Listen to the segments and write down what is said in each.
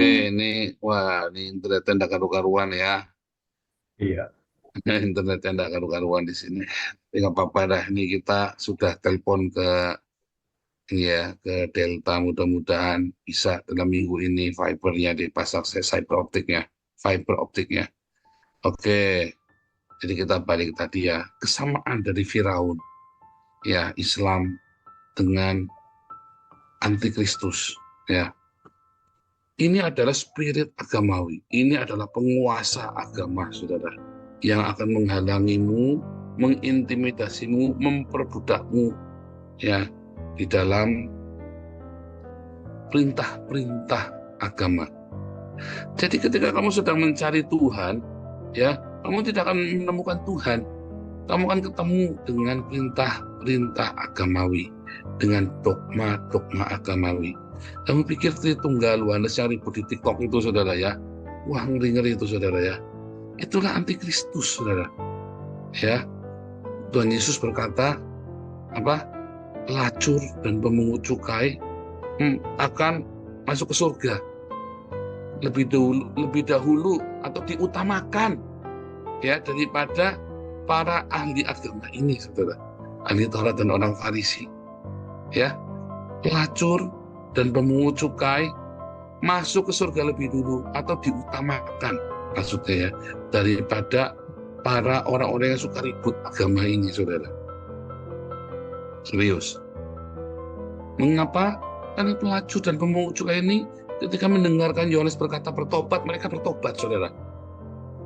Oke, ini wah, ini internetnya nggak karu-karuan ya. Iya, Internetnya nggak karu-karuan di sini. Tapi nggak apa-apa dah. Ini kita sudah telepon ke ini ya ke Delta. Mudah-mudahan bisa dalam minggu ini fibernya dipasang fiber optiknya, fiber optiknya. Oke, jadi kita balik tadi ya kesamaan dari Firaun ya Islam dengan antikristus ya. Ini adalah spirit agamawi. Ini adalah penguasa agama, saudara, yang akan menghalangimu, mengintimidasimu, memperbudakmu, ya, di dalam perintah-perintah agama. Jadi ketika kamu sedang mencari Tuhan, ya, kamu tidak akan menemukan Tuhan. Kamu akan ketemu dengan perintah-perintah agamawi, dengan dogma-dogma agamawi. Kamu pikir Tritunggal Oneness yang ribut di TikTok itu, saudara ya? Wah, ngeri-ngeri itu, saudara ya. Itulah antikristus, saudara. Ya, Tuhan Yesus berkata, apa? Pelacur dan pemungut cukai akan masuk ke surga lebih dahulu atau diutamakan ya daripada para ahli agama ini, saudara. Ahli Taurat dan orang Farisi. Ya, pelacur dan pemungut cukai masuk ke surga lebih dulu atau diutamakan maksudnya ya daripada para orang-orang yang suka ribut agama ini, saudara. Serius. Mengapa? Karena pelacur dan pemungut cukai ini ketika mendengarkan Yohanes berkata bertobat, mereka bertobat, saudara.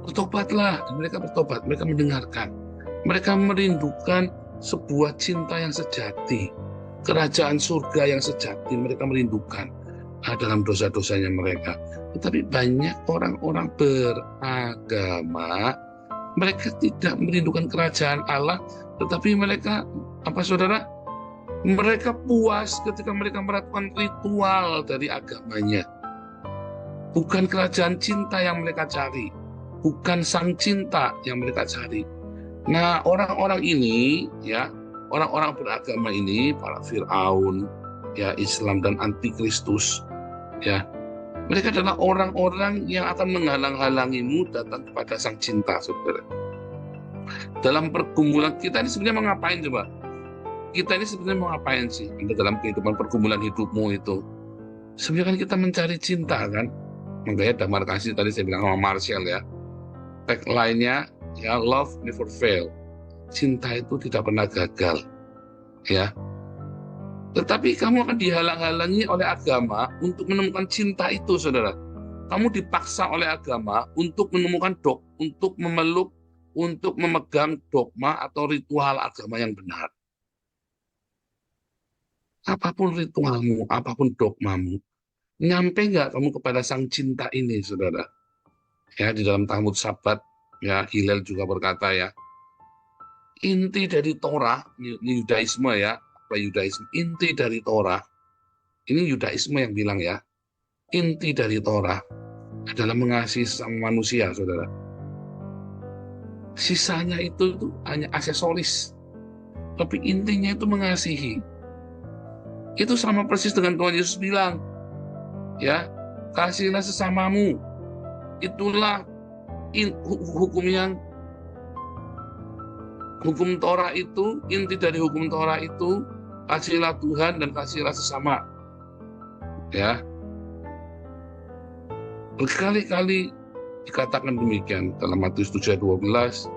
Bertobatlah, dan mereka bertobat, mereka mendengarkan. Mereka merindukan sebuah cinta yang sejati, kerajaan surga yang sejati, mereka merindukan dalam dosa-dosanya mereka. Tetapi banyak orang-orang beragama, mereka tidak merindukan kerajaan Allah, tetapi mereka, apa saudara? Mereka puas ketika mereka melakukan ritual dari agamanya. Bukan kerajaan cinta yang mereka cari, bukan sang cinta yang mereka cari. Nah, orang-orang ini, ya, orang-orang beragama ini, para Fir'aun, ya, Islam dan antikristus, ya, mereka adalah orang-orang yang akan menghalang-halangimu datang kepada sang cinta, saudara. Dalam pergumulan kita ini sebenarnya mau ngapain coba? Kita ini sebenarnya mau ngapain sih? Anda dalam kehidupan pergumulan hidupmu itu. Sebenarnya kan kita mencari cinta kan? Makanya Damar Kasih tadi saya bilang sama Marshall ya. Tagline-nya ya love never fail. Cinta itu tidak pernah gagal. Ya. Tetapi kamu akan dihalang-halangi oleh agama untuk menemukan cinta itu, saudara. Kamu dipaksa oleh agama untuk menemukan untuk memeluk, untuk memegang dogma atau ritual agama yang benar. Apapun ritualmu, apapun dogmamu, nyampe nggak kamu kepada sang cinta ini, saudara? Ya, di dalam Talmud Sabat, ya, Hillel juga berkata ya, inti dari Torah, ini Yudaisme ya, apa Yudaisme, inti dari Torah, ini Yudaisme yang bilang ya, inti dari Torah adalah mengasihi sama manusia, saudara. Sisanya itu hanya aksesoris, tapi intinya itu mengasihi. Itu sama persis dengan Tuhan Yesus bilang, ya, kasihlah sesamamu. Itulah hukum Torah itu, inti dari hukum Torah itu, kasihlah Tuhan dan kasihlah sesama. Ya, berkali-kali dikatakan demikian dalam Matius 7 ayat 12,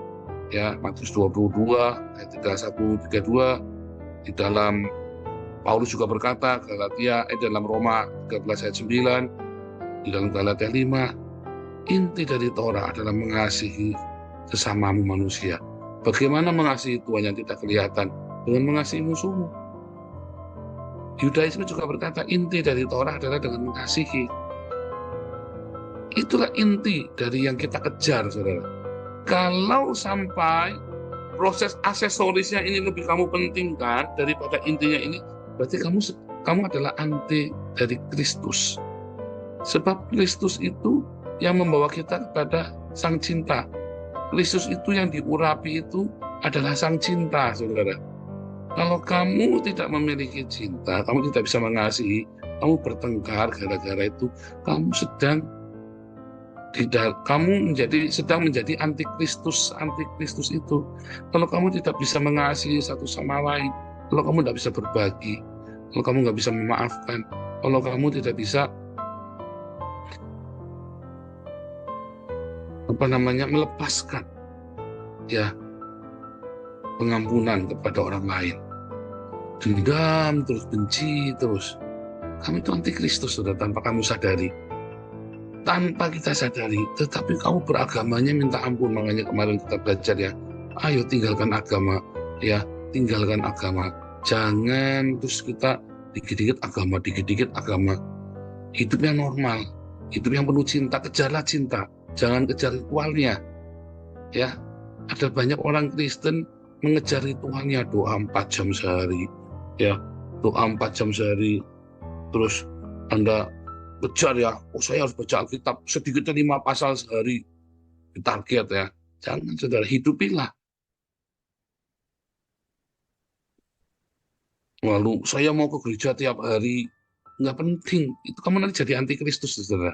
ya, Matius 22 ayat 31 32, di dalam Paulus juga berkata dalam Roma 13 ayat 9, di dalam Galatia 5, inti dari Torah adalah mengasihi sesamamu manusia. Bagaimana mengasihi Tuhan yang tidak kelihatan? Dengan mengasihi musuhmu. Yudaisme juga berkata inti dari Torah adalah dengan mengasihi. Itulah inti dari yang kita kejar, saudara. Kalau sampai proses aksesorisnya ini lebih kamu pentingkan daripada intinya ini, berarti kamu adalah anti dari Kristus. Sebab Kristus itu yang membawa kita kepada sang cinta. Kristus itu yang diurapi itu adalah sang cinta, saudara. Kalau kamu tidak memiliki cinta, kamu tidak bisa mengasihi, kamu bertengkar gara-gara itu, kamu sedang kamu sedang menjadi antikristus. Antikristus itu, kalau kamu tidak bisa mengasihi satu sama lain, kalau kamu tidak bisa berbagi, kalau kamu nggak bisa memaafkan, kalau kamu tidak bisa melepaskan ya pengampunan kepada orang lain, dendam terus, benci terus, kamu itu antikristus sudah tanpa kamu sadari, tanpa kita sadari. Tetapi kamu beragamanya minta ampun. Makanya kemarin kita belajar ya, ayo tinggalkan agama, ya tinggalkan agama. Jangan terus kita dikit-dikit agama. Hidup yang normal, hidup yang penuh cinta, kejarlah cinta, jangan kejar ritualnya. Ya, ada banyak orang Kristen mengejar ritualnya, doa 4 jam sehari, ya doa 4 jam sehari, terus Anda kejar ya, saya harus baca Alkitab sedikitnya 5 pasal sehari, target ya. Jangan, saudara, hidupilah. Lalu saya mau ke gereja tiap hari, nggak penting. Itu kamu nanti jadi antikristus, saudara.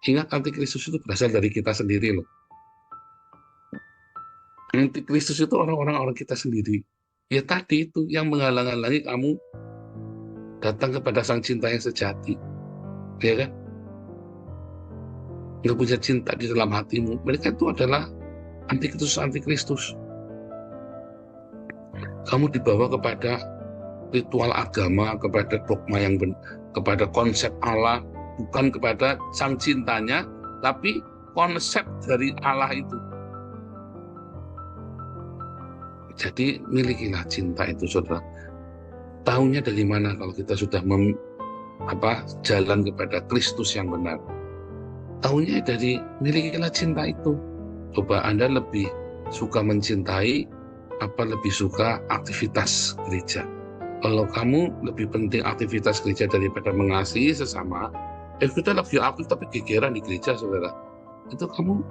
Ingat, antikristus itu berasal dari kita sendiri loh. Antikristus itu orang kita sendiri. Ya tadi itu yang menghalang-halangi kamu datang kepada sang cinta yang sejati. Ya kan? Nggak punya cinta di dalam hatimu. Mereka itu adalah antikristus. Kamu dibawa kepada ritual agama, kepada dogma yang kepada konsep Allah, bukan kepada sang cintanya, tapi konsep dari Allah itu. Jadi milikilah cinta itu, saudara. Tahunya dari mana kalau kita sudah jalan kepada Kristus yang benar? Tahunya dari milikilah cinta itu. Coba Anda lebih suka mencintai apa lebih suka aktivitas gereja? Kalau kamu lebih penting aktivitas gereja daripada mengasihi sesama, kita lagi aktif tapi gegeran di gereja, saudara. Itu kamu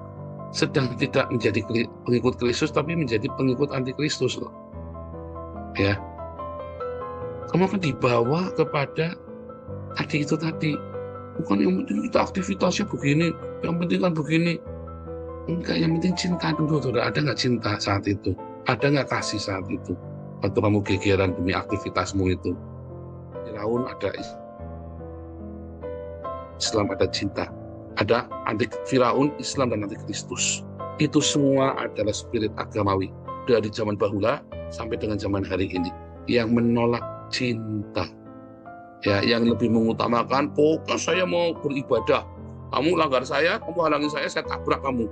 sedang tidak menjadi pengikut Kristus, tapi menjadi pengikut antikristus loh. Ya, kamu akan dibawa kepada itu tadi. Bukan yang penting kita aktivitasnya begini, yang penting kan begini. Enggak, yang penting cinta dulu, saudara. Ada nggak cinta saat itu? Ada nggak kasih saat itu? Waktu kamu gegeran demi aktivitasmu itu. Firaun ada Islam, ada cinta. Ada anti Firaun, Islam, dan anti Kristus. Itu semua adalah spirit agamawi dari zaman bahula sampai dengan zaman hari ini yang menolak cinta. Ya, yang lebih mengutamakan pokoknya saya mau beribadah. Kamu langgar saya, kamu halangi saya tabrak kamu.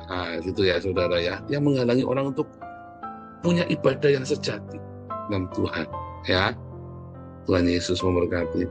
Nah, gitu ya, saudara ya. Yang menghalangi orang untuk punya ibadah yang sejati dalam Tuhan. Ya, Tuhan Yesus memberkati.